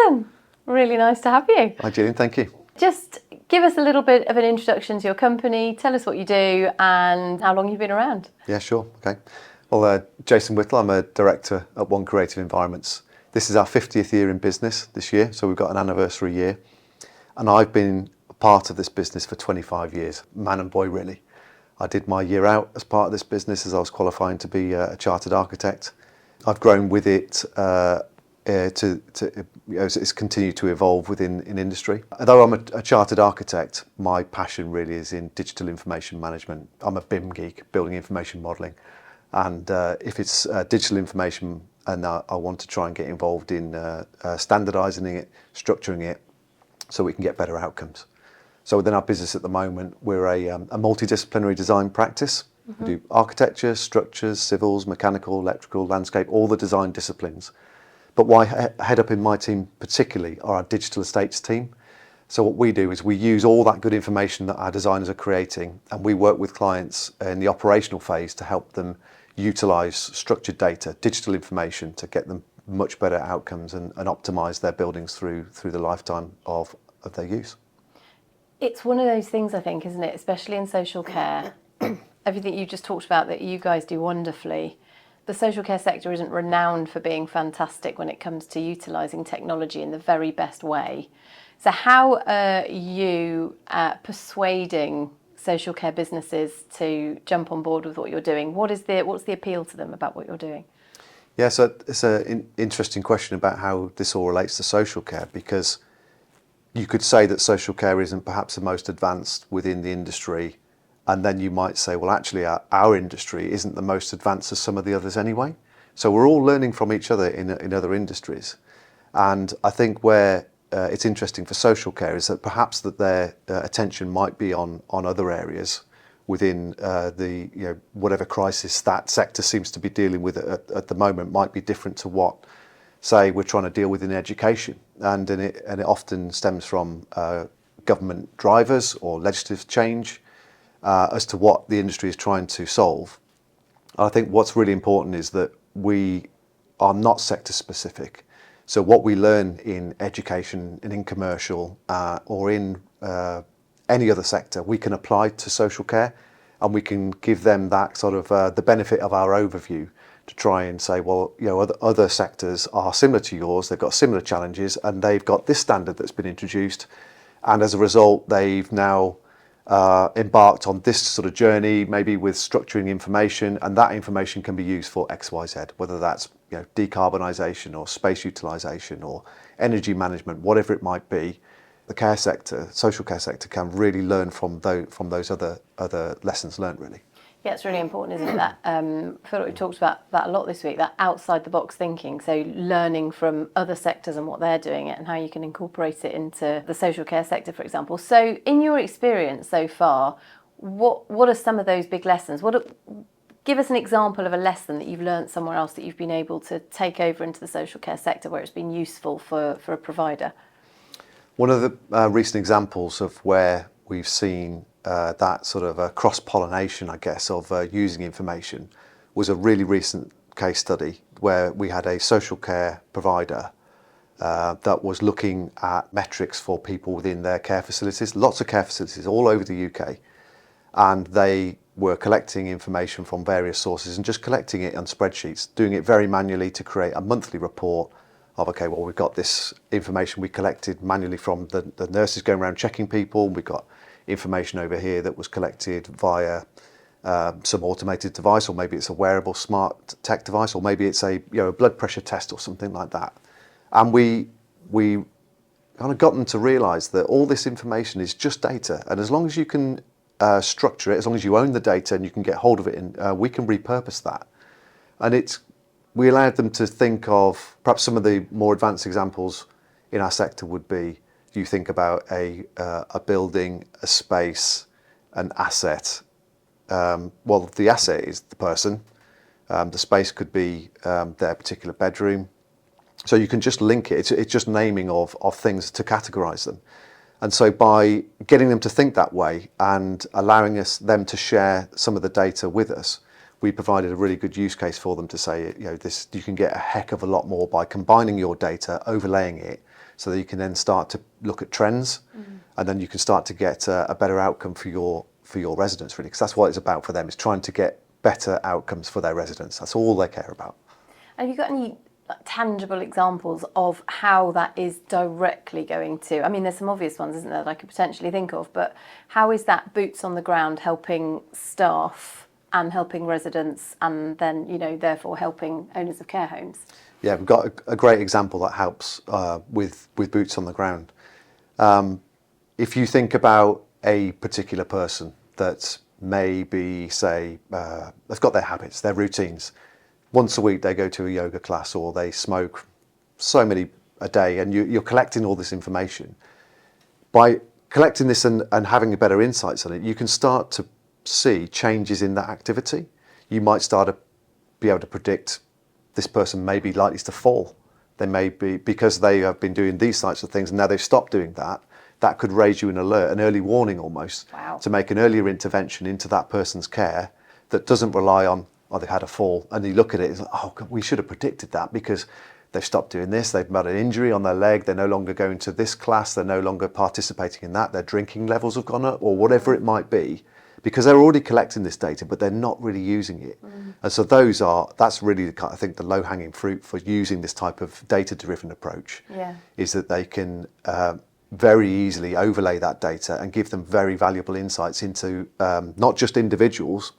Jason, really nice to have you. Hi Gillian, thank you. Just give us a little bit of an introduction to your company, tell us what you do and how long you've been around. Yeah, sure, okay. Well, Jason Whittall, I'm a director at One Creative Environments. This is our 50th year in business this year, so we've got an anniversary year. And I've been part of this business for 25 years, man and boy really. I did my year out as part of this business as I was qualifying to be a chartered architect. I've grown with it it's continued to evolve within industry. Although I'm a chartered architect, my passion really is in digital information management. I'm a BIM geek, building information modelling. And if it's digital information and I want to try and get involved in standardising it, structuring it, so we can get better outcomes. So within our business at the moment, we're a multidisciplinary design practice. Mm-hmm. We do architecture, structures, civils, mechanical, electrical, landscape, all the design disciplines. But what I head up in my team particularly are our digital estates team. So what we do is we use all that good information that our designers are creating, and we work with clients in the operational phase to help them utilise structured data, digital information, to get them much better outcomes and optimise their buildings through the lifetime of their use. It's one of those things, I think, isn't it? Especially in social care. Everything you just talked about that you guys do wonderfully. The social care sector isn't renowned for being fantastic when it comes to utilising technology in the very best way. So how are you persuading social care businesses to jump on board with what you're doing? What's the appeal to them about what you're doing? Yeah, so it's an interesting question about how this all relates to social care, because you could say that social care isn't perhaps the most advanced within the industry, and then you might say, well, actually our industry isn't the most advanced as some of the others anyway. So we're all learning from each other in other industries. And I think where it's interesting for social care is that perhaps that their attention might be on other areas within whatever crisis that sector seems to be dealing with at the moment might be different to what, say, we're trying to deal with in education. And it often stems from government drivers or legislative change as to what the industry is trying to solve. I think what's really important is that we are not sector specific. So what we learn in education and in commercial or in any other sector, we can apply to social care, and we can give them that sort of the benefit of our overview to try and say, well, other sectors are similar to yours, they've got similar challenges, and they've got this standard that's been introduced, and as a result they've now embarked on this sort of journey, maybe with structuring information, and that information can be used for XYZ, whether that's decarbonisation or space utilisation or energy management, whatever it might be. The care sector, social care sector, can really learn from those other lessons learned, really. Yeah, it's really important, isn't it? That I feel like we've talked about that a lot this week, that outside the box thinking, so learning from other sectors and what they're doing it and how you can incorporate it into the social care sector, for example. So in your experience so far, what are some of those big lessons? Give us an example of a lesson that you've learned somewhere else that you've been able to take over into the social care sector where it's been useful for a provider. One of the recent examples of where we've seen that sort of cross-pollination, I guess, of using information was a really recent case study where we had a social care provider that was looking at metrics for people within their care facilities, lots of care facilities all over the UK, and they were collecting information from various sources and just collecting it on spreadsheets, doing it very manually to create a monthly report of, okay, well, we've got this information we collected manually from the nurses going around checking people. We've got information over here that was collected via some automated device, or maybe it's a wearable smart tech device, or maybe it's a blood pressure test or something like that. And we kind of got them to realise that all this information is just data, and as long as you can structure it, as long as you own the data and you can get hold of it, we can repurpose that. And we allowed them to think of perhaps some of the more advanced examples in our sector would be, you think about a building, a space, an asset. Well, the asset is the person. The space could be their particular bedroom. So you can just link it. It's just naming of things to categorise them. And so by getting them to think that way and allowing them to share some of the data with us, we provided a really good use case for them to say, you can get a heck of a lot more by combining your data, overlaying it, so that you can then start to look at trends, and then you can start to get a better outcome for your residents, really, because that's what it's about for them, is trying to get better outcomes for their residents. That's all they care about. Have you got any tangible examples of how that is directly going to, I mean, there's some obvious ones, isn't there, that I could potentially think of, but how is that boots on the ground helping staff and helping residents, and then, you know, therefore helping owners of care homes? Yeah, we've got a great example that helps with boots on the ground. If you think about a particular person that maybe, say, they've got their habits, their routines. Once a week they go to a yoga class, or they smoke so many a day, and you're collecting all this information. By collecting this and having better insights on it, you can start to see changes in that activity. You might start to be able to predict this person may be likely to fall. They may be, because they have been doing these types of things and now they've stopped doing that, that could raise you an alert, an early warning almost. Wow. To make an earlier intervention into that person's care that doesn't rely on, oh, they've had a fall, and you look at it, it's like, oh, God, we should have predicted that, because they've stopped doing this, they've had an injury on their leg, they're no longer going to this class, they're no longer participating in that, their drinking levels have gone up, or whatever it might be, because they're already collecting this data, but they're not really using it. And so that's really, I think, the low-hanging fruit for using this type of data-driven approach, is that they can very easily overlay that data and give them very valuable insights into not just individuals,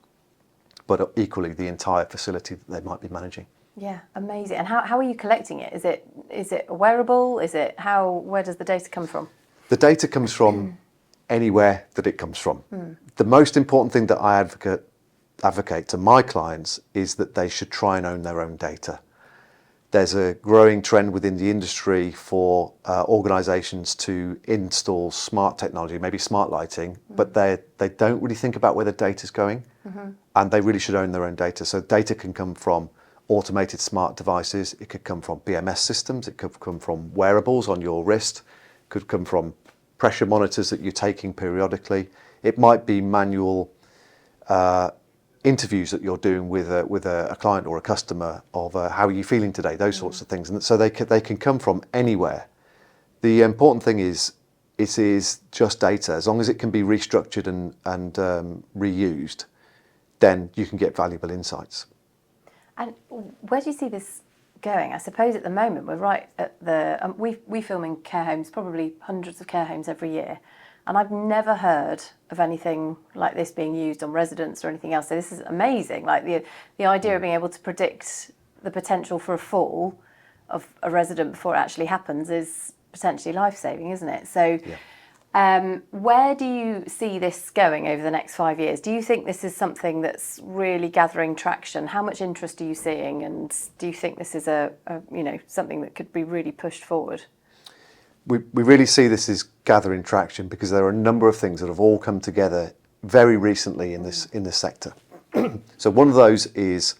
but equally the entire facility that they might be managing. Yeah, amazing. And how are you collecting it? Is it a wearable? Where does the data come from? The data comes from anywhere that it comes from. The most important thing that I advocate to my clients is that they should try and own their own data. There's a growing trend within the industry for organisations to install smart technology, maybe smart lighting, but they don't really think about where the data's going, and they really should own their own data. So data can come from automated smart devices, it could come from BMS systems, it could come from wearables on your wrist, it could come from pressure monitors that you're taking periodically. It might be manual interviews that you're doing with a client or a customer of how are you feeling today, those sorts of things. And so they can come from anywhere. The important thing is it is just data. As long as it can be restructured and reused, then you can get valuable insights. And where do you see this going? I suppose at the moment we're right at the we film in care homes, probably hundreds of care homes every year, and I've never heard of anything like this being used on residents or anything else. So this is amazing. Like the idea of being able to predict the potential for a fall of a resident before it actually happens is potentially life-saving, isn't it? So where do you see this going over the next 5 years? Do you think this is something that's really gathering traction? How much interest are you seeing, and do you think this is something that could be really pushed forward? We really see this as gathering traction because there are a number of things that have all come together very recently in this sector. So one of those is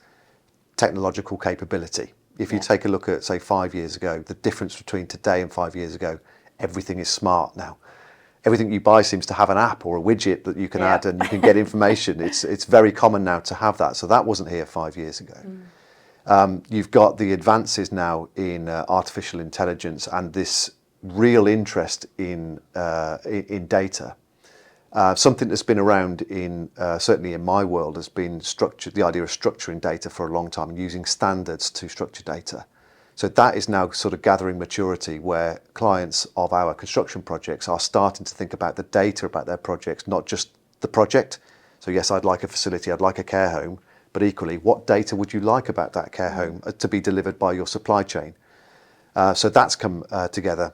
technological capability. If you take a look at, say, 5 years ago, the difference between today and 5 years ago, everything is smart now. Everything you buy seems to have an app or a widget that you can add and you can get information. It's very common now to have that. So that wasn't here 5 years ago. You've got the advances now in artificial intelligence and this real interest in data. Something that's been around certainly in my world has been the idea of structuring data for a long time and using standards to structure data. So that is now sort of gathering maturity where clients of our construction projects are starting to think about the data about their projects, not just the project. So yes, I'd like a facility, I'd like a care home, but equally, what data would you like about that care home to be delivered by your supply chain? So that's come together.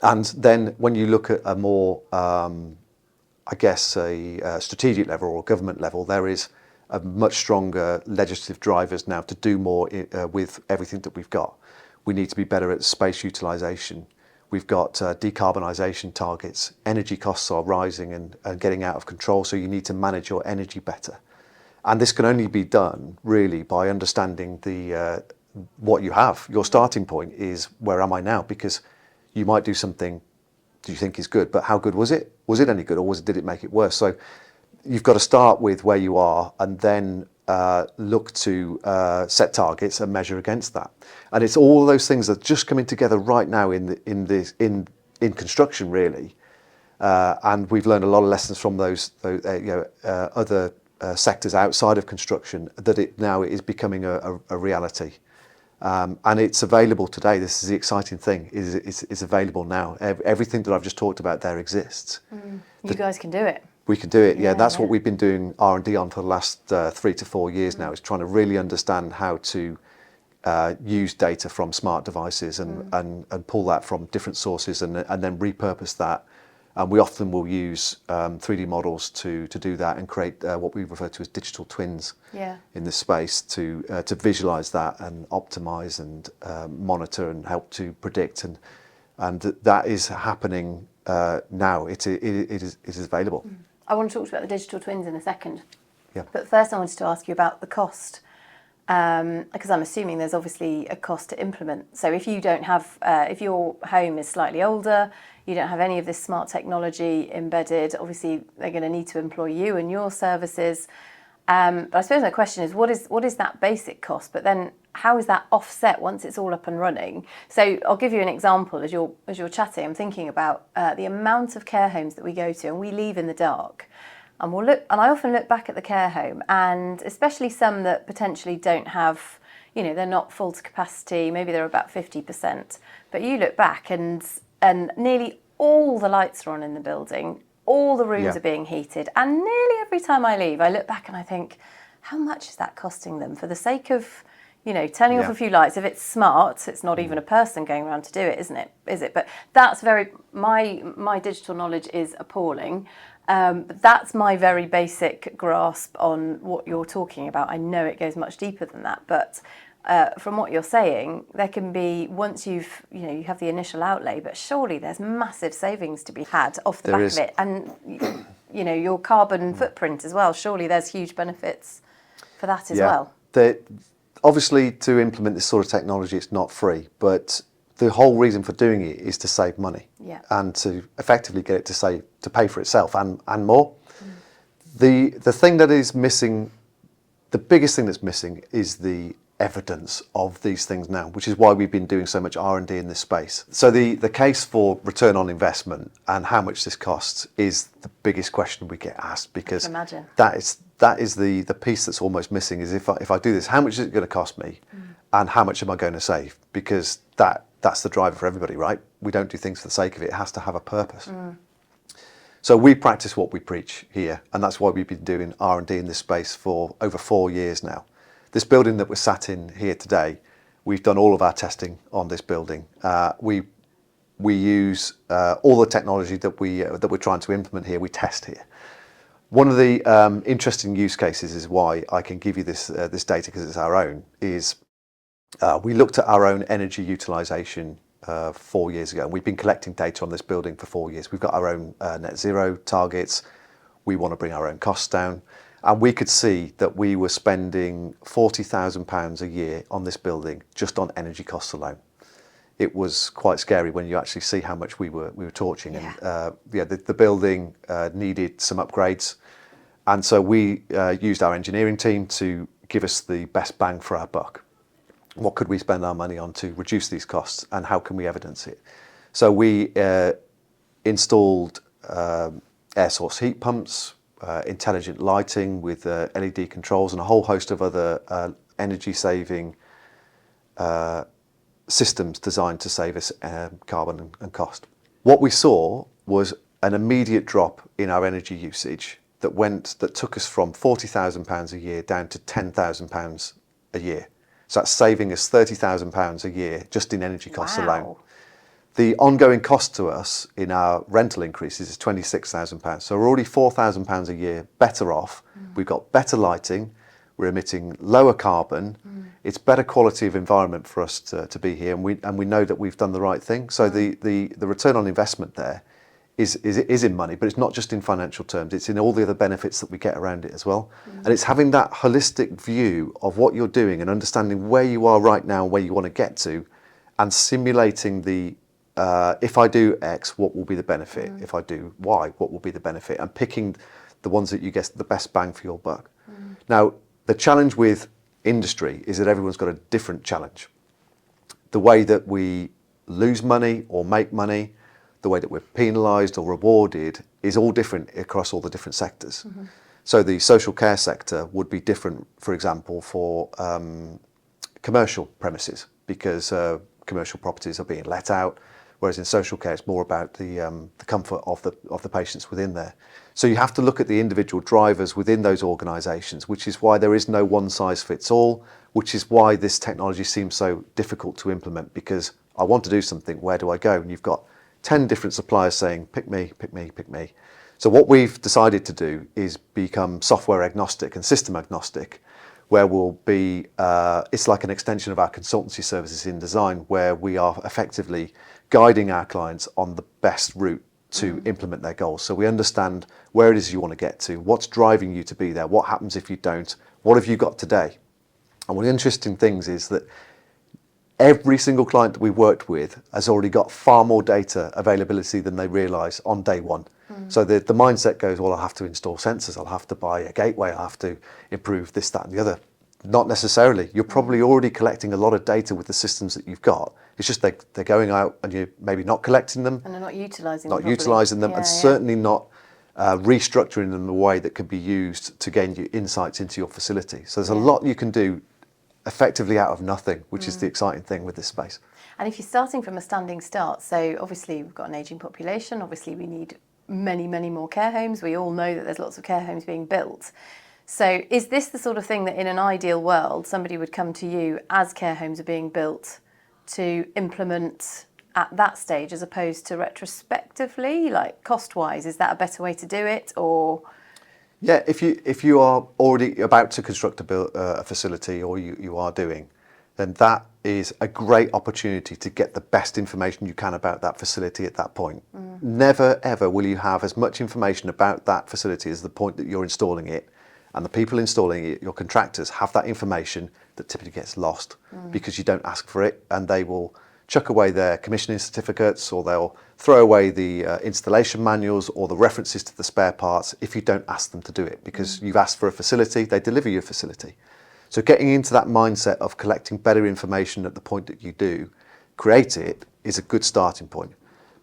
And then when you look at a more, a strategic level or government level, there is a much stronger legislative drivers now to do more with everything that we've got. We need to be better at space utilisation. We've got decarbonisation targets. Energy costs are rising and getting out of control, so you need to manage your energy better. And this can only be done really by understanding what you have. Your starting point is, where am I now? Because you might do something that you think is good, but how good was it? Was it any good, or did it make it worse? So you've got to start with where you are and then look to set targets and measure against that. And it's all those things that are just coming together right now in construction, really. And we've learned a lot of lessons from those other sectors outside of construction, that it now is becoming a reality. And it's available today. This is the exciting thing, is it's available now. Everything that I've just talked about there exists. You guys can do it. We can do it. Yeah, that's yeah. what we've been doing R&D on for the last 3 to 4 years now, is trying to really understand how to use data from smart devices and pull that from different sources and then repurpose that. And we often will use 3D models to do that and create what we refer to as digital twins in this space to visualize that and optimize and monitor and help to predict. And that is happening now. It is available. I want to talk about the digital twins in a second. Yeah. But first I wanted to ask you about the cost. Because I'm assuming there's obviously a cost to implement. So if you don't have, if your home is slightly older, you don't have any of this smart technology embedded, obviously they're going to need to employ you and your services. But I suppose my question is, what is that basic cost? But then how is that offset once it's all up and running? So I'll give you an example. As you're chatting, I'm thinking about the amount of care homes that we go to and we leave in the dark. And I often look back at the care home, and especially some that potentially don't have, they're not full to capacity, maybe they're about 50%. But you look back and nearly all the lights are on in the building, all the rooms are being heated, and nearly every time I leave, I look back and I think, how much is that costing them for the sake of, turning off a few lights? If it's smart, it's not even a person going around to do it, isn't it? Is it? But that's my digital knowledge is appalling. But that's my very basic grasp on what you're talking about. I know it goes much deeper than that, but from what you're saying, there can be, once you have the initial outlay, but surely there's massive savings to be had off the back of it. And, your carbon footprint as well. Surely there's huge benefits for that as well. Obviously, to implement this sort of technology, it's not free, but the whole reason for doing it is to save money and to effectively get it to pay for itself and more. The thing that is missing, the biggest thing that's missing, is the evidence of these things now, which is why we've been doing so much R&D in this space. So the case for return on investment and how much this costs is the biggest question we get asked, because that is the piece that's almost missing, is if I do this, how much is it going to cost me and how much am I going to save? Because that's the driver for everybody, right? We don't do things for the sake of it. It has to have a purpose. So we practice what we preach here, and that's why we've been doing R&D in this space for over 4 years now. This building that we're sat in here today, we've done all of our testing on this building. We use all the technology that we're trying to implement here. We test here. One of the interesting use cases is why I can give you this data, because it's our own, is we looked at our own energy utilisation 4 years ago. We've been collecting data on this building for 4 years. We've got our own net zero targets. We want to bring our own costs down. And we could see that we were spending £40,000 a year on this building just on energy costs alone. It was quite scary when you actually see how much we were torching. And the building needed some upgrades. And so we used our engineering team to give us the best bang for our buck. What could we spend our money on to reduce these costs, and how can we evidence it? So we installed air source heat pumps, intelligent lighting with LED controls, and a whole host of other energy saving systems designed to save us carbon and cost. What we saw was an immediate drop in our energy usage that took us from £40,000 a year down to £10,000 a year. So that's saving us £30,000 a year just in energy costs alone. The ongoing cost to us in our rental increases is £26,000. So we're already £4,000 a year better off. We've got better lighting. We're emitting lower carbon. It's better quality of environment for us to be here, and we know that we've done the right thing. So the return on investment there is in money, but it's not just in financial terms. It's in all the other benefits that we get around it as well. And it's having that holistic view of what you're doing and understanding where you are right now, where you want to get to, and simulating the if I do X, what will be the benefit? If I do Y, what will be the benefit? And picking the ones that you get the best bang for your buck. Now, The challenge with industry is that everyone's got a different challenge. The way that we lose money or make money, the way that we're penalised or rewarded is all different across all the different sectors. So the social care sector would be different, for example, for commercial premises, because commercial properties are being let out, whereas in social care it's more about the comfort of the patients within there. So you have to look at the individual drivers within those organisations, which is why there is no one size fits all, which is why this technology seems so difficult to implement, because I want to do something, where do I go? And you've got 10 different suppliers saying, pick me, pick me, pick me. So what we've decided to do is become software agnostic and system agnostic, where we'll be, it's like an extension of our consultancy services in design, where we are effectively guiding our clients on the best route to implement their goals. So we understand where it is you want to get to, what's driving you to be there, what happens if you don't, what have you got today? And one of the interesting things is that every single client that we've worked with has already got far more data availability than they realise on day one. So the mindset goes, well, I'll have to install sensors, I'll have to buy a gateway, I'll have to improve this, that and the other. Not necessarily. You're probably already collecting a lot of data with the systems that you've got. It's just they're going out and you're maybe not collecting them. And they're not utilising them. Not utilising them, and certainly not restructuring them in a way that can be used to gain you insights into your facility. So there's a lot you can do effectively out of nothing, which is the exciting thing with this space. And if you're starting from a standing start, so obviously we've got an ageing population, obviously we need many, many more care homes. We all know that there's lots of care homes being built. So is this the sort of thing that in an ideal world, somebody would come to you as care homes are being built to implement at that stage, as opposed to retrospectively, like cost-wise? Is that a better way to do it, or...? Yeah, if you are already about to construct a facility, or you are doing, then that is a great opportunity to get the best information you can about that facility at that point. Never ever will you have as much information about that facility as the point that you're installing it, and the people installing it, your contractors, have that information that typically gets lost because you don't ask for it, and they will chuck away their commissioning certificates, or they'll throw away the installation manuals or the references to the spare parts if you don't ask them to do it, because you've asked for a facility, they deliver you a facility. So getting into that mindset of collecting better information at the point that you do create it is a good starting point.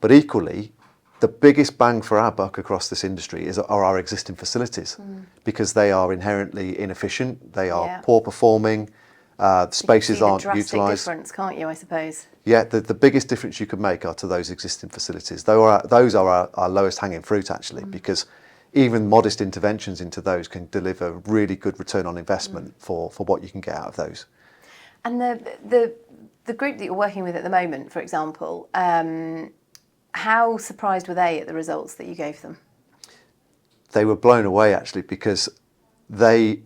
But equally, the biggest bang for our buck across this industry are our existing facilities, because they are inherently inefficient, they are poor performing, the spaces aren't utilised. Difference, can't you, I suppose? Yeah, the biggest difference you can make are to those existing facilities. Those are our lowest hanging fruit, actually, because even modest interventions into those can deliver really good return on investment for what you can get out of those. And the group that you're working with at the moment, for example, how surprised were they at the results that you gave them? They were blown away, actually, because they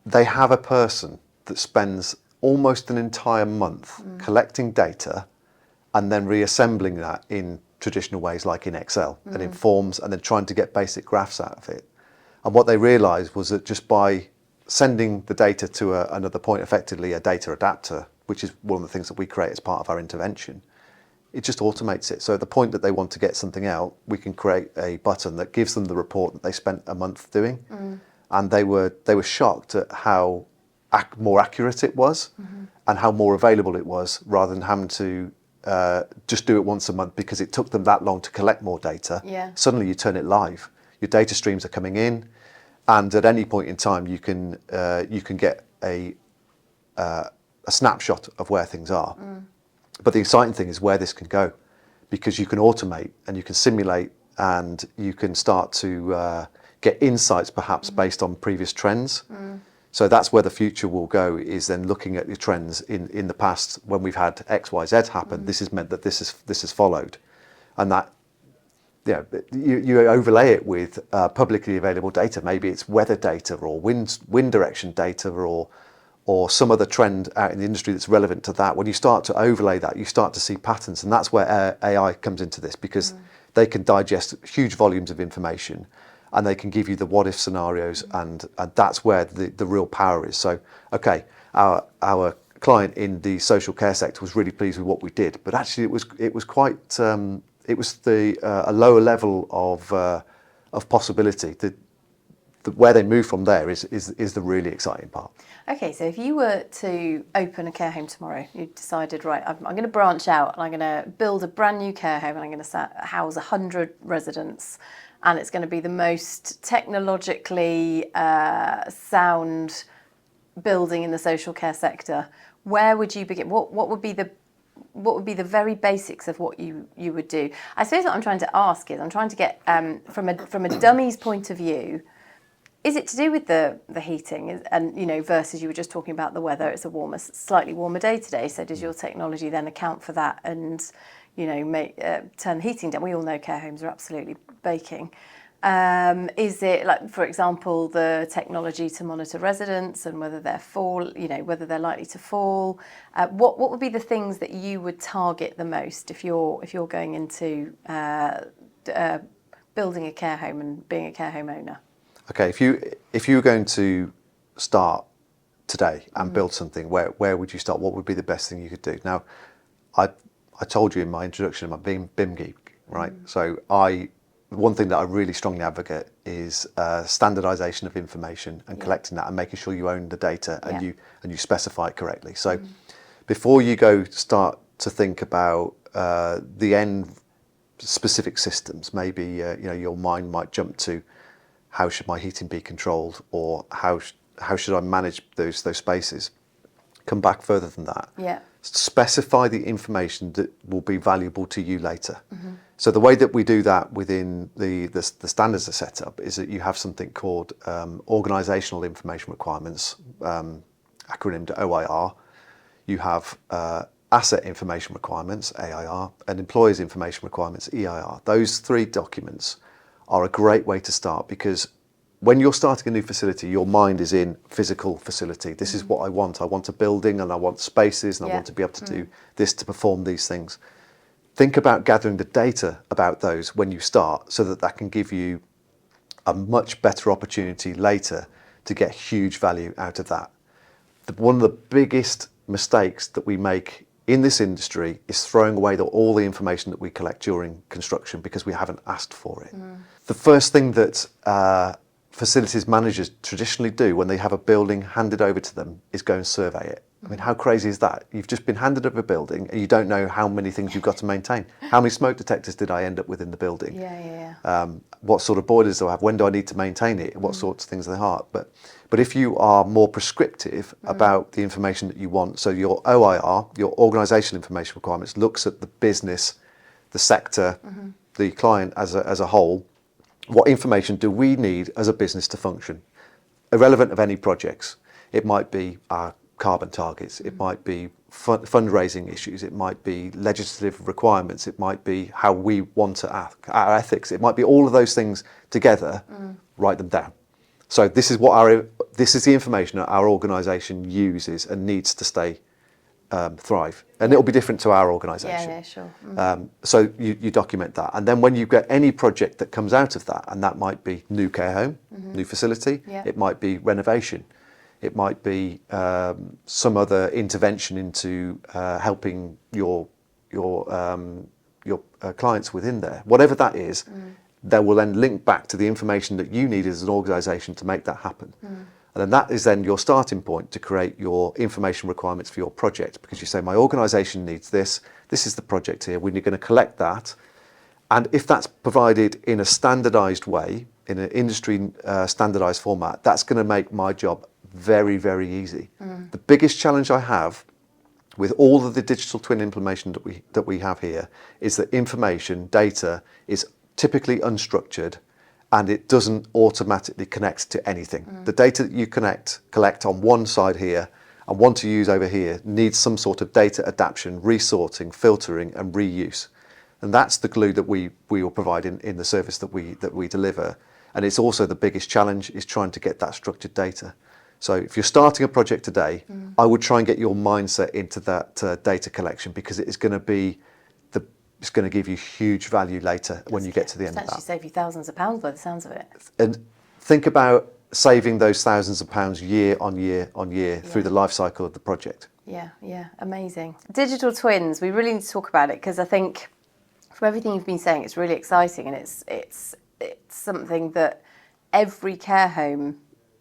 have a person that spends almost an entire month collecting data and then reassembling that in traditional ways like in Excel and in forms, and then trying to get basic graphs out of it. And what they realised was that just by sending the data to another point, effectively a data adapter, which is one of the things that we create as part of our intervention, it just automates it. So at the point that they want to get something out, we can create a button that gives them the report that they spent a month doing. And they were shocked at how more accurate it was and how more available it was, rather than having to just do it once a month because it took them that long to collect more data. Suddenly you turn it live. Your data streams are coming in, and at any point in time you can get a snapshot of where things are. But the exciting thing is where this can go, because you can automate and you can simulate and you can start to get insights perhaps based on previous trends. So that's where the future will go, is then looking at the trends in the past when we've had X, Y, Z happen. This has meant that this is followed, and that you overlay it with publicly available data. Maybe it's weather data or wind direction data or some other trend out in the industry that's relevant to that. When you start to overlay that, you start to see patterns, and that's where AI comes into this, because they can digest huge volumes of information. And they can give you the what-if scenarios, and that's where the real power is. So, okay, our client in the social care sector was really pleased with what we did, but actually it was quite a lower level of possibility. where they move from there is the really exciting part. Okay, so if you were to open a care home tomorrow, you decided, right, I'm going to branch out and I'm going to build a brand new care home and I'm going to house 100 residents, and it's going to be the most technologically sound building in the social care sector. Where would you begin? What would be the very basics of what you would do? I suppose what I'm trying to ask is, I'm trying to get from a dummy's point of view. Is it to do with the heating and, versus you were just talking about the weather? It's a slightly warmer day today. So does your technology then account for that and, turn the heating down? We all know care homes are absolutely baking. Is it, like, for example, the technology to monitor residents and whether whether they're likely to fall? What would be the things that you would target the most if you're going into building a care home and being a care home owner? Okay, if you were going to start today and build something, where would you start? What would be the best thing you could do? Now, I told you in my introduction, I'm being BIM geek, right? So one thing that I really strongly advocate is standardization of information and collecting that and making sure you own the data and you specify it correctly. So before you start to think about the end specific systems, maybe your mind might jump to, how should my heating be controlled, or how should I manage those spaces? Come back further than that. Yeah. Specify the information that will be valuable to you later. So the way that we do that within the standards are set up is that you have something called organisational information requirements, acronymed OIR. You have asset information requirements, AIR, and employers information requirements, EIR. Those three documents are a great way to start, because when you're starting a new facility, your mind is in physical facility. This is what I want. I want a building and I want spaces and I want to be able to do this to perform these things. Think about gathering the data about those when you start, so that can give you a much better opportunity later to get huge value out of that. One of the biggest mistakes that we make in this industry is throwing away all the information that we collect during construction because we haven't asked for it. The first thing that facilities managers traditionally do when they have a building handed over to them is go and survey it. I mean, how crazy is that? You've just been handed over a building and you don't know how many things you've got to maintain. How many smoke detectors did I end up with in the building? What sort of boilers do I have? When do I need to maintain it? What sorts of things are they hard? But if you are more prescriptive about the information that you want, so your OIR, your organisational information requirements, looks at the business, the sector, the client as a whole. What information do we need as a business to function? Irrelevant of any projects. It might be our carbon targets, it might be fundraising issues, it might be legislative requirements, it might be how we want to act, our ethics, it might be all of those things together. Write them down. So this is the information that our organisation uses and needs to stay thrive, and it'll be different to our organisation. Sure. So you document that, and then when you get any project that comes out of that, and that might be new care home, new facility, it might be renovation, it might be some other intervention into helping your clients within there. Whatever that is, that will then link back to the information that you need as an organisation to make that happen. And then that is then your starting point to create your information requirements for your project, because you say, my organisation needs this, this is the project here, we're going to collect that. And if that's provided in a standardised way, in an industry standardised format, that's going to make my job very, very easy. The biggest challenge I have with all of the digital twin implementation that we have here is that information, data, is typically unstructured, and it doesn't automatically connect to anything. The data that you collect on one side here and want to use over here needs some sort of data adaptation, resorting, filtering, and reuse. And that's the glue that we will provide in the service that we deliver. And it's also the biggest challenge, is trying to get that structured data. So if you're starting a project today, I would try and get your mindset into that data collection, because it is going to be it's going to give you huge value later when you get to the end of that. Actually save you thousands of pounds by the sounds of it. And think about saving those thousands of pounds year on year on year through the life cycle of the project. Yeah, amazing. Digital twins, we really need to talk about it, because I think from everything you've been saying, it's really exciting, and it's something that every care home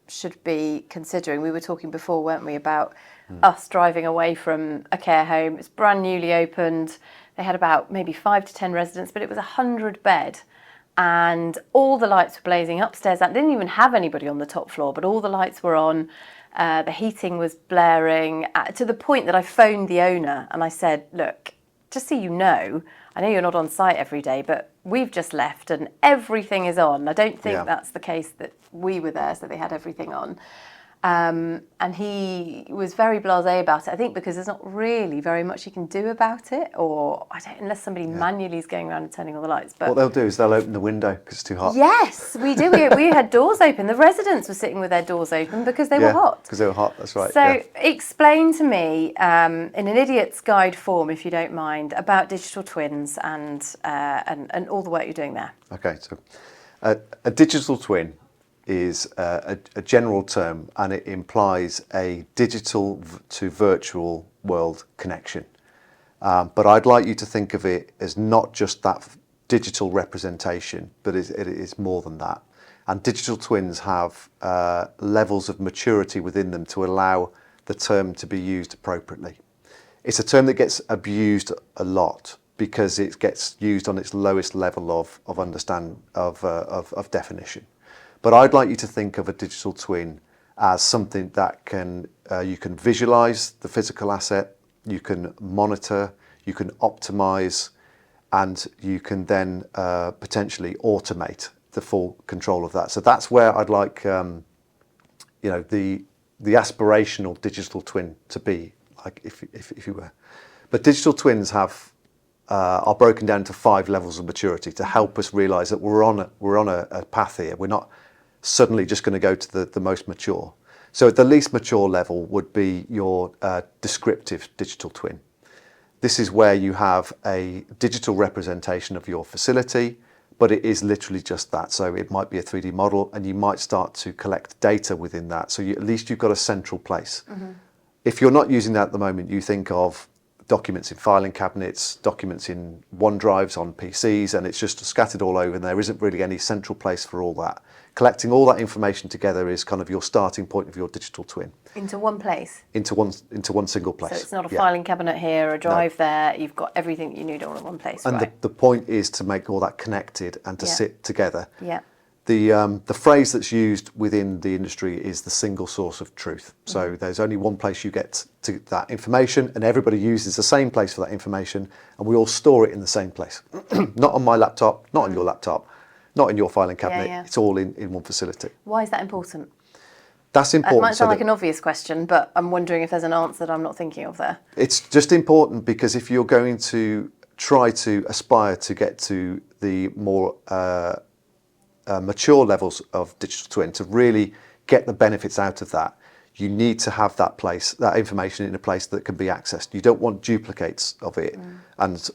should be considering. We were talking before, weren't we, about us driving away from a care home. It's brand newly opened. They had about maybe 5 to 10 residents, but it was 100 bed. And all the lights were blazing upstairs. They didn't even have anybody on the top floor, but all the lights were on. The heating was blaring to the point that I phoned the owner and I said, look, just so you know, I know you're not on site every day, but we've just left and everything is on. I don't think that's the case that we were there, so they had everything on. And he was very blasé about it, I think because there's not really very much you can do about it, or unless somebody manually is going around and turning all the lights. But what they'll do is they'll open the window because it's too hot. Yes, we do. We had doors open. The residents were sitting with their doors open because they were hot. Because they were hot, that's right. So explain to me, in an idiot's guide form, if you don't mind, about digital twins and all the work you're doing there. Okay, so a digital twin is a general term, and it implies a digital to virtual world connection. But I'd like you to think of it as not just that digital representation, but it is more than that. And digital twins have levels of maturity within them to allow the term to be used appropriately. It's a term that gets abused a lot because it gets used on its lowest level of definition. But I'd like you to think of a digital twin as something that you can visualize the physical asset, you can monitor, you can optimize, and you can then potentially automate the full control of that. So that's where I'd like the aspirational digital twin to be, like if you were. But digital twins are broken down to 5 levels of maturity to help us realize that we're on a path here. We're not suddenly just going to go to the most mature. So at the least mature level would be your descriptive digital twin. This is where you have a digital representation of your facility, but it is literally just that. So it might be a 3D model, and you might start to collect data within that. So at least you've got a central place. Mm-hmm. If you're not using that at the moment, you think of documents in filing cabinets, documents in OneDrives on PCs, and it's just scattered all over, and there isn't really any central place for all that. Collecting all that information together is kind of your starting point of your digital twin. Into one place? Into one single place. So it's not a filing cabinet here, a drive there, you've got everything that you need all in one place, and right? the point is to make all that connected and to sit together. Yeah. The phrase that's used within the industry is the single source of truth. So there's only one place you get to that information, and everybody uses the same place for that information, and we all store it in the same place. Not on my laptop, not on your laptop, not in your filing cabinet. Yeah. It's all in one facility. Why is that important? That's important. It might sound like an obvious question, but I'm wondering if there's an answer that I'm not thinking of there. It's just important because if you're going to try to aspire to get to the more mature levels of digital twin, to really get the benefits out of that, you need to have that information in a place that can be accessed. You don't want duplicates of it and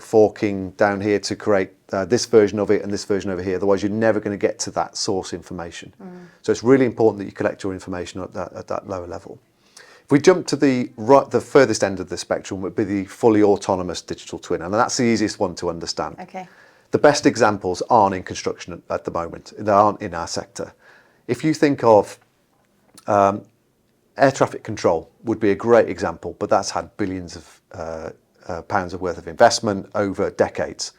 forking down here to create this version of it and this version over here. Otherwise, you're never going to get to that source information. So it's really important that you collect your information at that lower level. If we jump to the furthest end of the spectrum, would be the fully autonomous digital twin, and that's the easiest one to understand. Okay. The best examples aren't in construction at the moment. They aren't in our sector. If you think of air traffic control would be a great example, but that's had billions of pounds worth of investment over decades.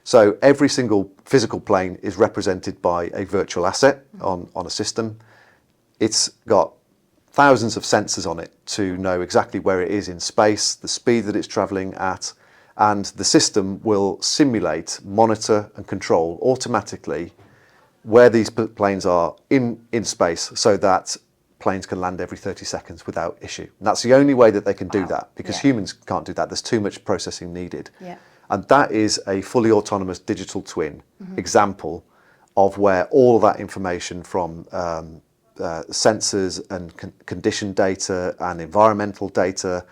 So every single physical plane is represented by a virtual asset on a system. It's got thousands of sensors on it to know exactly where it is in space, the speed that it's travelling at, and the system will simulate, monitor and control automatically where these planes are in space, so that planes can land every 30 seconds without issue. And that's the only way that they can do that, because humans can't do that. There's too much processing needed. Yeah. And that is a fully autonomous digital twin example of where all of that information from sensors and condition data and environmental data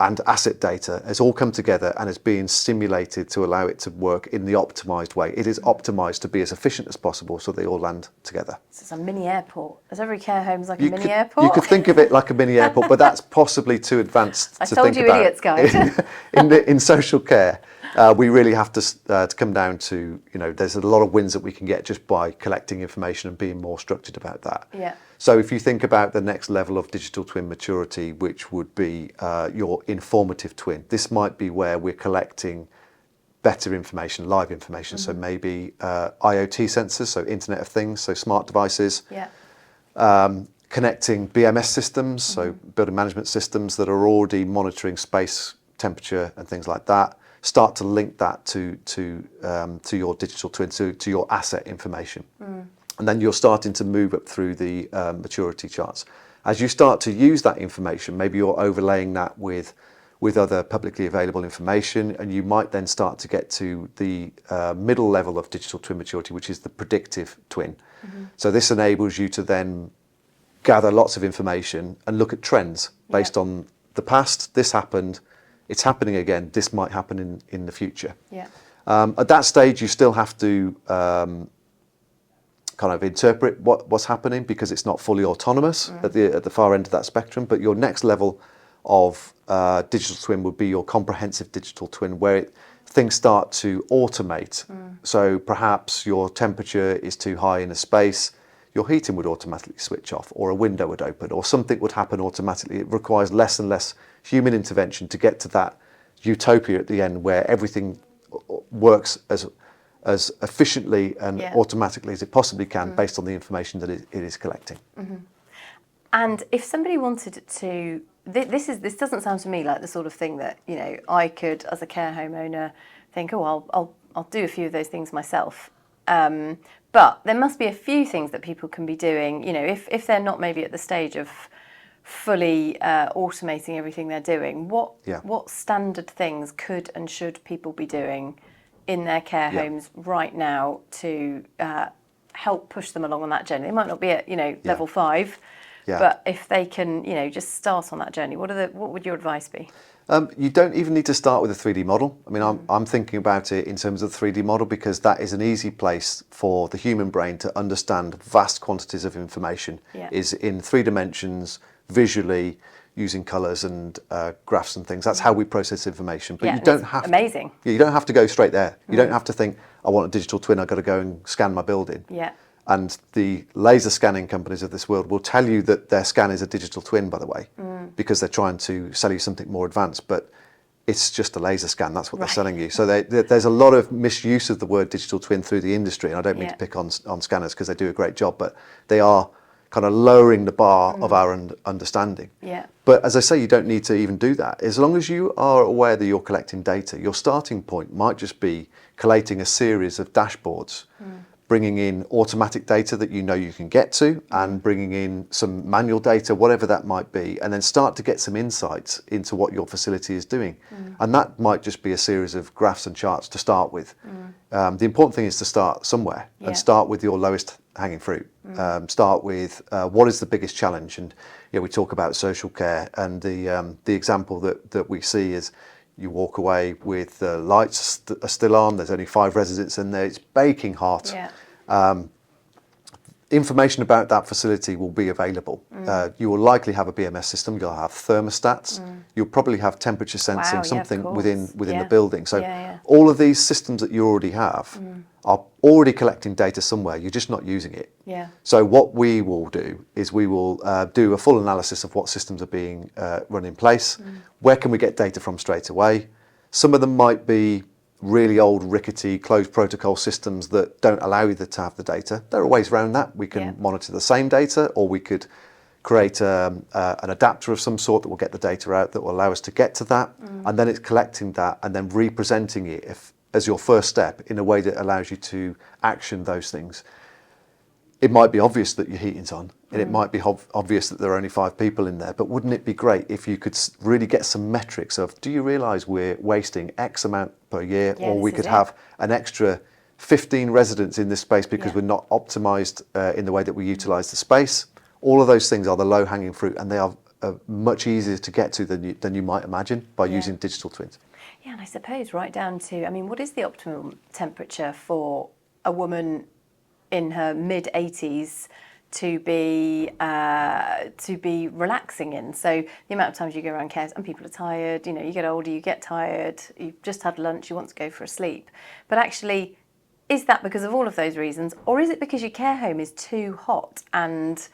and asset data has all come together and is being simulated to allow it to work in the optimized way. It is optimized to be as efficient as possible so they all land together. So it's a mini airport. As every care home's like a mini airport? You could think of it like a mini airport, but that's possibly too advanced to think about. I told you idiots, guys. In social care. We really have to come down to, there's a lot of wins that we can get just by collecting information and being more structured about that. Yeah. So if you think about the next level of digital twin maturity, which would be your informative twin, this might be where we're collecting better information, live information. So maybe IoT sensors, so Internet of Things, so smart devices. Yeah. Connecting BMS systems, so building management systems that are already monitoring space, temperature, and things like that. Start to link that to your digital twin, to your asset information, and then you're starting to move up through the maturity charts. As you start to use that information, maybe you're overlaying that with other publicly available information, and you might then start to get to the middle level of digital twin maturity, which is the predictive twin. So this enables you to then gather lots of information and look at trends based on the past. This happened, it's happening again, this might happen in the future. Yeah. At that stage, you still have to kind of interpret what's happening, because it's not fully autonomous at the far end of that spectrum. But your next level of digital twin would be your comprehensive digital twin, where things start to automate. So perhaps your temperature is too high in a space, your heating would automatically switch off, or a window would open, or something would happen automatically. It requires less and less human intervention to get to that utopia at the end, where everything works as efficiently and automatically as it possibly can, based on the information that it is collecting. And if somebody wanted to, this doesn't sound to me like the sort of thing that I could, as a care home owner, think, oh, I'll do a few of those things myself. But there must be a few things that people can be doing, if they're not maybe at the stage of fully automating everything they're doing. What standard things could and should people be doing in their care homes right now to help push them along on that journey? They might not be at level 5, but if they can just start on that journey, what would your advice be? You don't even need to start with a 3D model. I mean, I'm thinking about it in terms of the 3D model, because that is an easy place for the human brain to understand vast quantities of information. Is in 3 dimensions, visually, using colours and graphs and things. That's how we process information. But you don't have amazing. You don't have to go straight there. You don't have to think, I want a digital twin, I've got to go and scan my building. And the laser scanning companies of this world will tell you that their scan is a digital twin, by the way, because they're trying to sell you something more advanced. But it's just a laser scan. That's what they're selling you. So there's a lot of misuse of the word digital twin through the industry. And I don't mean to pick on scanners, because they do a great job, but they are kind of lowering the bar of our understanding. But as I say, you don't need to even do that. As long as you are aware that you're collecting data, your starting point might just be collating a series of dashboards, bringing in automatic data that you can get to, and bringing in some manual data, whatever that might be, and then start to get some insights into what your facility is doing. And that might just be a series of graphs and charts to start with. The important thing is to start somewhere, and start with your lowest hanging fruit. Start with what is the biggest challenge. And we talk about social care, and the example that we see is, you walk away with the lights are still on, there's only 5 residents in there, it's baking hot. Information about that facility will be available. You will likely have a BMS system, you'll have thermostats, you'll probably have temperature sensing, something within the building. So all of these systems that you already have are already collecting data somewhere, you're just not using it. So what we will do is we will do a full analysis of what systems are being run in place. Where can we get data from straight away? Some of them might be really old, rickety, closed protocol systems that don't allow you to have the data. There are ways around that. We can monitor the same data, or we could create an adapter of some sort that will get the data out, that will allow us to get to that. And then it's collecting that and then representing it as your first step in a way that allows you to action those things. It might be obvious that your heating's on, and it might be obvious that there are only 5 people in there, but wouldn't it be great if you could really get some metrics of, do you realise we're wasting X amount per year, or we could have an extra 15 residents in this space because we're not optimised in the way that we utilise the space. All of those things are the low-hanging fruit, and they are much easier to get to than you might imagine by using digital twins. Yeah, and I suppose right down to, what is the optimum temperature for a woman in her mid-80s to be relaxing in. So the amount of times you go around care, and people are tired, you know, you get older, you get tired, you've just had lunch, you want to go for a sleep. But actually, is that because of all of those reasons, or is it because your care home is too hot and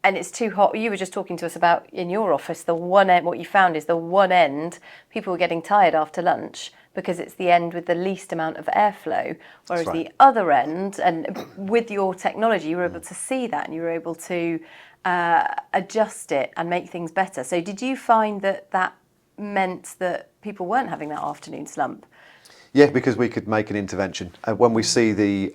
it's too hot? You were just talking to us about in your office, the one end, what you found is the one end, people were getting tired after lunch because it's the end with the least amount of airflow, whereas the other end, and with your technology, you were able to see that and you were able to adjust it and make things better. So did you find that that meant that people weren't having that afternoon slump? Yeah, because we could make an intervention. When we see the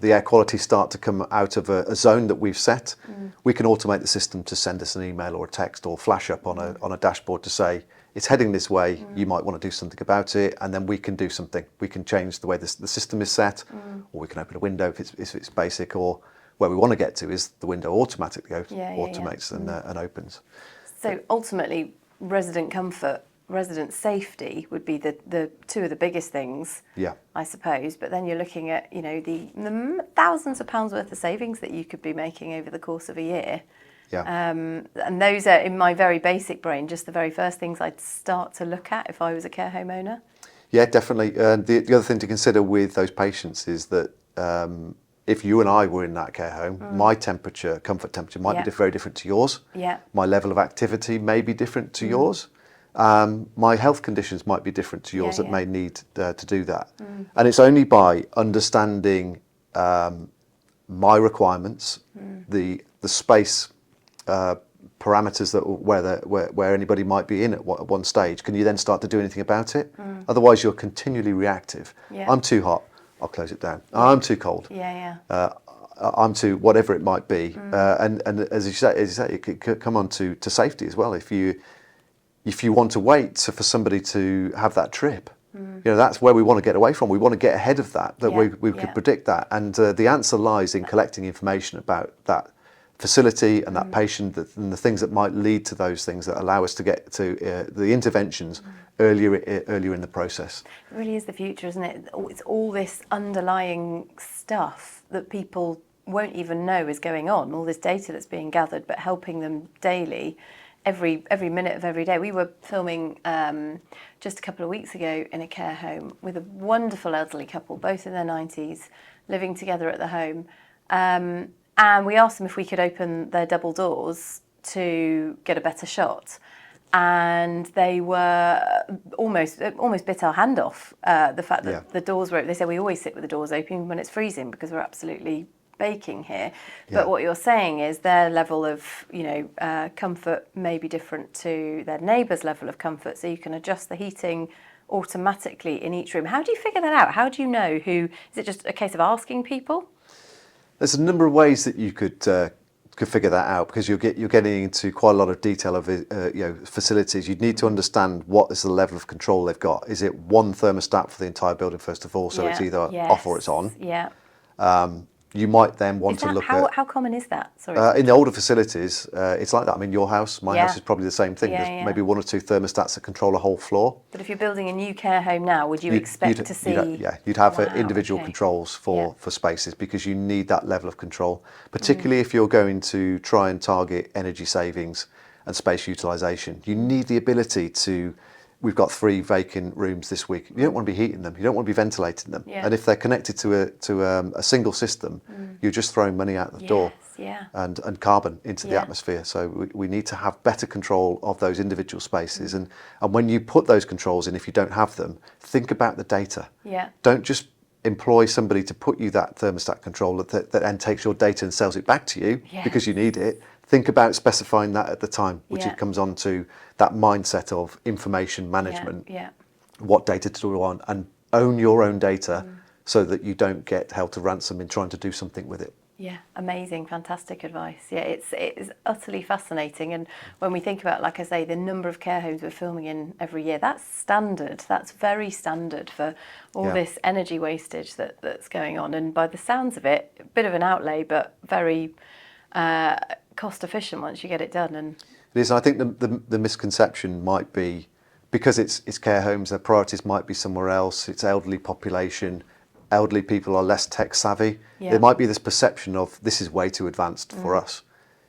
air quality start to come out of a zone that we've set, we can automate the system to send us an email or a text or flash up on a dashboard to say, it's heading this way, you might want to do something about it, and then we can do something. We can change the way the system is set, or we can open a window if it's basic, or where we want to get to is the window automatically automates and opens. So ultimately, resident comfort, resident safety would be the two of the biggest things, I suppose. But then you're looking at, you know, the thousands of pounds worth of savings that you could be making over the course of a year. And those are, in my very basic brain, just the very first things I'd start to look at if I was a care home owner. Yeah, definitely. The other thing to consider with those patients is that if you and I were in that care home, my temperature, comfort temperature, might be very different to yours. My level of activity may be different to yours. My health conditions might be different to yours that may need to do that. And it's only by understanding my requirements, the space parameters that where anybody might be in at one stage, can you then start to do anything about it? Otherwise, you're continually reactive. I'm too hot, I'll close it down. I'm too cold. I'm too whatever it might be. And as you say, it could come on to safety as well. If you want to wait for somebody to have that trip, you know, that's where we want to get away from. We want to get ahead of that. We could predict that, and the answer lies in collecting information about that facility and that patient, and the things that might lead to those things that allow us to get to the interventions earlier in the process. It really is the future, isn't it? It's all this underlying stuff that people won't even know is going on, all this data that's being gathered, but helping them daily, every minute of every day. We were filming just a couple of weeks ago in a care home with a wonderful elderly couple, both in their 90s, living together at the home. And we asked them if we could open their double doors to get a better shot. And they were almost bit our hand off, the fact that the doors were open. They said we always sit with the doors open when it's freezing because we're absolutely baking here. But what you're saying is their level of, you know, comfort may be different to their neighbour's level of comfort, so you can adjust the heating automatically in each room. How do you figure that out? How do you know who? Is it just a case of asking people? There's a number of ways that you could figure that out, because you're getting into quite a lot of detail of facilities. You'd need to understand what is the level of control they've got. Is it one thermostat for the entire building first of all, so it's either off or it's on? You might then want to look at... How common is that? Sorry. In the older facilities, it's like that. I mean, your house, my house is probably the same thing. There's maybe one or two thermostats that control a whole floor. But if you're building a new care home now, would you expect to see... You'd have individual controls for spaces, because you need that level of control, particularly if you're going to try and target energy savings and space utilisation. You need the ability to... We've got 3 vacant rooms this week. You don't want to be heating them. You don't want to be ventilating them. And if they're connected to a single system, you're just throwing money out the door and carbon into the atmosphere. So we need to have better control of those individual spaces. And when you put those controls in, if you don't have them, think about the data. Don't just employ somebody to put you that thermostat control that then takes your data and sells it back to you because you need it. Think about specifying that at the time, which it comes on to that mindset of information management, what data to do on, and own your own data so that you don't get held to ransom in trying to do something with it. Yeah, amazing, fantastic advice. Yeah, it's utterly fascinating. And when we think about, like I say, the number of care homes we're filming in every year, that's standard. That's very standard for all this energy wastage that's going on. And by the sounds of it, a bit of an outlay, but very cost efficient once you get it done. And it is. I think the misconception might be, because it's care homes, their priorities might be somewhere else. It's elderly population. elderly people are less tech savvy. Yeah. There might be this perception of this is way too advanced for us.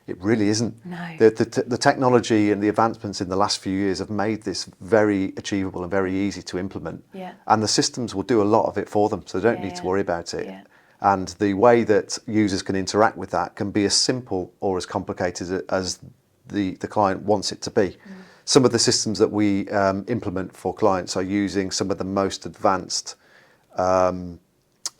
It really isn't. No. The technology and the advancements in the last few years have made this very achievable and very easy to implement. Yeah. And the systems will do a lot of it for them, so they don't Yeah, need to yeah. worry about it. Yeah. And the way that users can interact with that can be as simple or as complicated as the client wants it to be. Some of the systems that we implement for clients are using some of the most advanced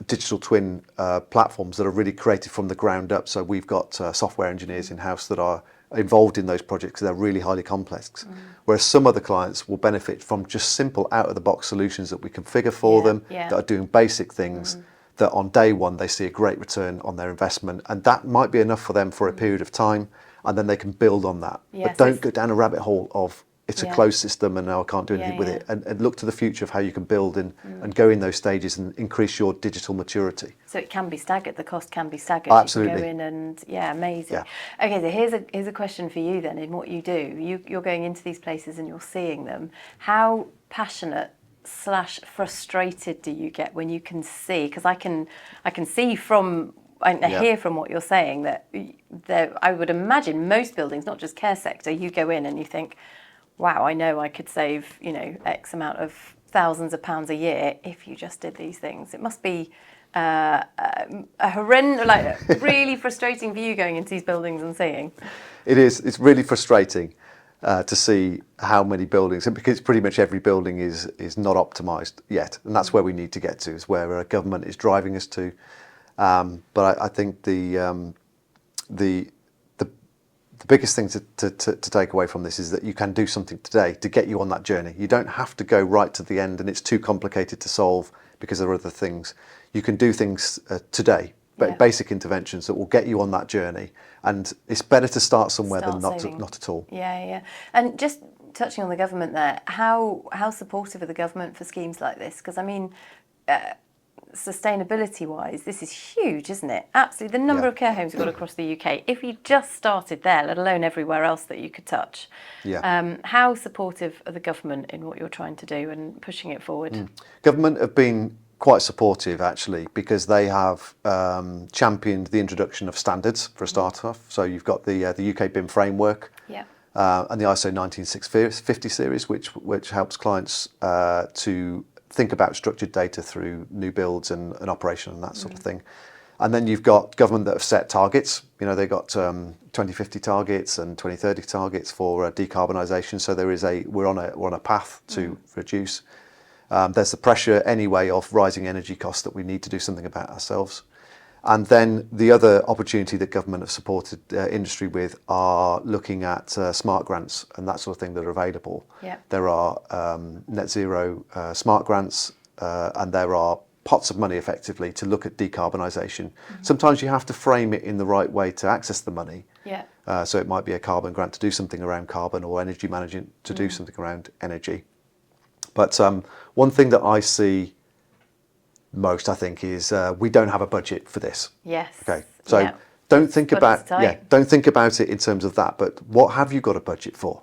digital twin platforms that are really created from the ground up. So we've got software engineers in-house that are involved in those projects because they're really highly complex. Whereas some other clients will benefit from just simple out-of-the-box solutions that we configure for Yeah, them, yeah. that are doing basic things, that on day one they see a great return on their investment. And that might be enough for them for a period of time, and then they can build on that. Yeah, But so don't go down a rabbit hole of it's a Yeah. closed system and now I can't do Yeah, anything with yeah. it. And look to the future of how you can build and go in those stages and increase your digital maturity. So it can be staggered. The cost can be staggered. Absolutely. You can go in and amazing. Yeah. Okay, so here's a question for you then. In what you do, you're going into these places and you're seeing them. How passionate / frustrated do you get when you can see? Because I can see from. I hear from what you're saying that I would imagine most buildings, not just care sector, you go in and you think, wow, I know I could save, X amount of thousands of pounds a year if you just did these things. It must be a horrendous, really frustrating for you going into these buildings and seeing. It is. It's really frustrating to see how many buildings, and because pretty much every building is not optimised yet, and that's where we need to get to. Is where government is driving us to. But I think the biggest thing to take away from this is that you can do something today to get you on that journey. You don't have to go right to the end and it's too complicated to solve because there are other things. You can do things today, basic interventions that will get you on that journey. And it's better to start somewhere than not at all. Yeah, yeah. And just touching on the government there, how supportive are the government for schemes like this? Because, I mean, sustainability-wise, this is huge, isn't it? Absolutely. The number of care homes we've got across the UK, if you just started there, let alone everywhere else that you could touch, how supportive are the government in what you're trying to do and pushing it forward? Government have been quite supportive, actually, because they have championed the introduction of standards for a start off. So you've got the UK BIM framework and the ISO 19650 series, which helps clients to think about structured data through new builds and operation and that sort of thing. And then you've got government that have set targets. They've got 2050 targets and 2030 targets for decarbonisation. So we're on a path to reduce. There's the pressure anyway of rising energy costs that we need to do something about ourselves. And then the other opportunity that government have supported industry with are looking at smart grants and that sort of thing that are available. Yeah. There are net zero smart grants and there are pots of money effectively to look at decarbonisation. Sometimes you have to frame it in the right way to access the money. Yeah. So it might be a carbon grant to do something around carbon or energy management to do something around energy. But one thing that I see most, I think, is we don't have a budget for this. Yes. Okay. So don't think about it in terms of that. But what have you got a budget for?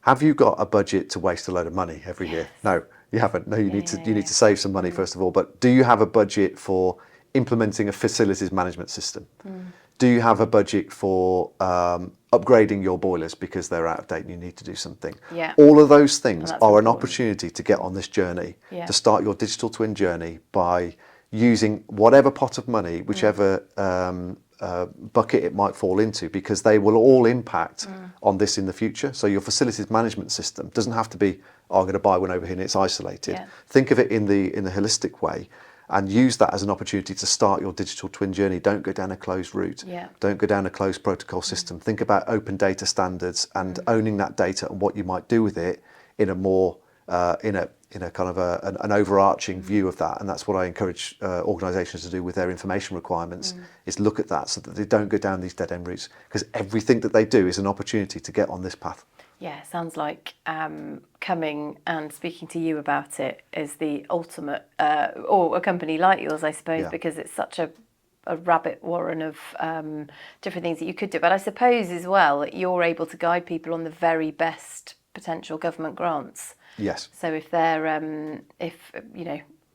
Have you got a budget to waste a load of money every year? No, you haven't. No, you need to save some money first of all. But do you have a budget for implementing a facilities management system? Do you have a budget for upgrading your boilers because they're out of date and you need to do something? Yeah. All of those things are important. an opportunity to get on this journey, to start your digital twin journey by using whatever pot of money, whichever bucket it might fall into, because they will all impact on this in the future. So your facilities management system doesn't have to be, I'm going to buy one over here and it's isolated. Yeah. Think of it in the holistic way. And use that as an opportunity to start your digital twin journey. Don't go down a closed route. Yeah. Don't go down a closed protocol system. Think about open data standards and owning that data and what you might do with it in a more in a kind of an overarching view of that. And that's what I encourage organisations to do with their information requirements, is look at that so that they don't go down these dead end routes, because everything that they do is an opportunity to get on this path. Yeah, sounds like coming and speaking to you about it is the ultimate, or a company like yours, I suppose, because it's such a rabbit warren of different things that you could do. But I suppose as well that you're able to guide people on the very best potential government grants. Yes. So if they're,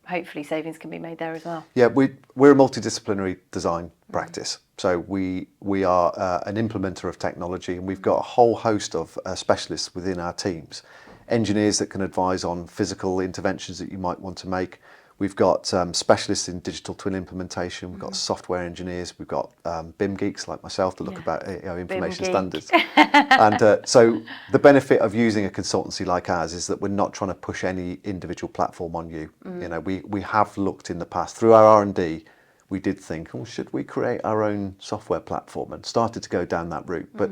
hopefully savings can be made there as well. Yeah, we're a multidisciplinary design practice. So we are an implementer of technology, and we've got a whole host of specialists within our teams. Engineers that can advise on physical interventions that you might want to make. We've got specialists in digital twin implementation. We've got software engineers. We've got BIM geeks like myself to look about information standards. And so the benefit of using a consultancy like ours is that we're not trying to push any individual platform on you. You know, we have looked in the past through our R&D. We did think, oh, should we create our own software platform, and started to go down that route. But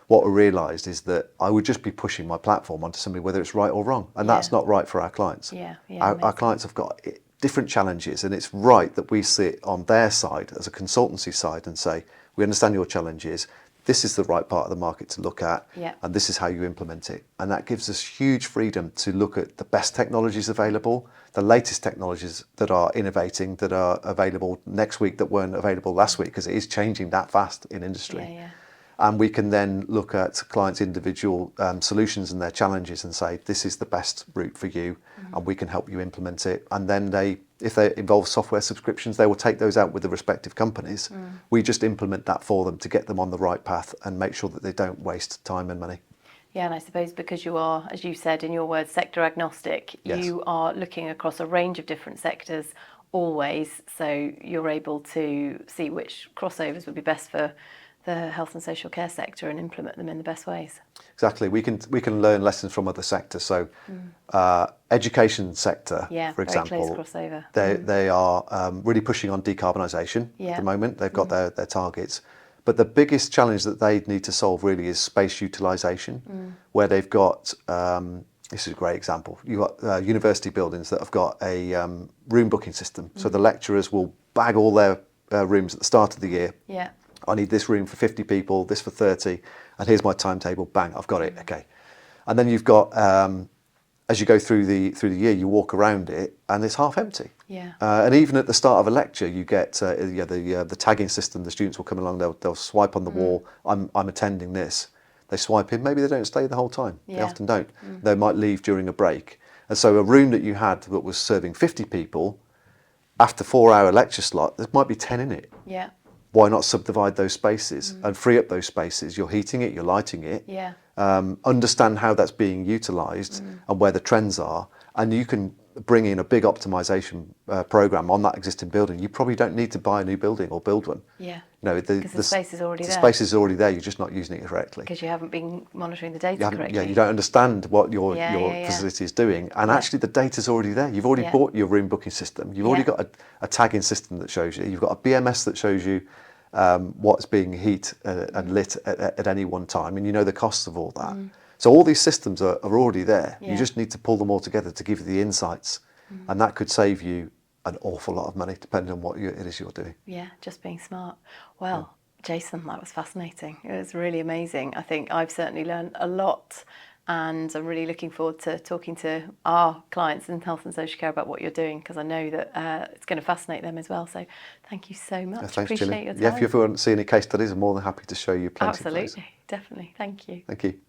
what we realised is that I would just be pushing my platform onto somebody, whether it's right or wrong, and that's not right for our clients. Our clients have got different challenges, and it's right that we sit on their side as a consultancy side and say, we understand your challenges, this is the right part of the market to look at, and this is how you implement it. And that gives us huge freedom to look at the best technologies available, the latest technologies that are innovating, that are available next week that weren't available last week, because it is changing that fast in industry. And we can then look at clients' individual solutions and their challenges and say, this is the best route for you, and we can help you implement it. And then if they involve software subscriptions, they will take those out with the respective companies. We just implement that for them to get them on the right path and make sure that they don't waste time and money. Yeah, and I suppose because you are, as you said in your words, sector agnostic, you are looking across a range of different sectors always, so you're able to see which crossovers would be best for the health and social care sector and implement them in the best ways. Exactly. We can learn lessons from other sectors. So education sector, for example, very close crossover. They are really pushing on decarbonisation at the moment. They've got their targets. But the biggest challenge that they need to solve really is space utilisation, where they've got, this is a great example, you've got university buildings that have got a room booking system. So the lecturers will bag all their rooms at the start of the year. I need this room for 50 people, this for 30, and here's my timetable, bang, I've got it, okay. And then you've got, as you go through the year, you walk around it and it's half empty. And even at the start of a lecture, you get the tagging system, the students will come along, they'll swipe on the wall, I'm attending this. They swipe in, maybe they don't stay the whole time, they often don't. They might leave during a break. And so a room that you had that was serving 50 people, after 4-hour lecture slot, there might be 10 in it. Why not subdivide those spaces and free up those spaces? You're heating it, you're lighting it. Understand how that's being utilised and where the trends are, and you can bring in a big optimisation program on that existing building. You probably don't need to buy a new building or build one. Because the space is already there. The space is already there. You're just not using it correctly. Because you haven't been monitoring the data correctly. You don't understand what your facility is doing, and actually the data's already there. You've already bought your room booking system. You've already got a tagging system that shows you. You've got a BMS that shows you what's being heat and lit at any one time, and you know the costs of all that. So all these systems are already there. You just need to pull them all together to give you the insights, and that could save you an awful lot of money depending on what it is you're doing. Just being smart. Well, Jason, that was fascinating. It was really amazing. I think I've certainly learned a lot, and I'm really looking forward to talking to our clients in health and social care about what you're doing, because I know that it's going to fascinate them as well. So thank you so much. Thanks, Appreciate Gillian. your time. If you ever want to see any case studies, I'm more than happy to show you plenty of those. Absolutely, definitely. Thank you. Thank you.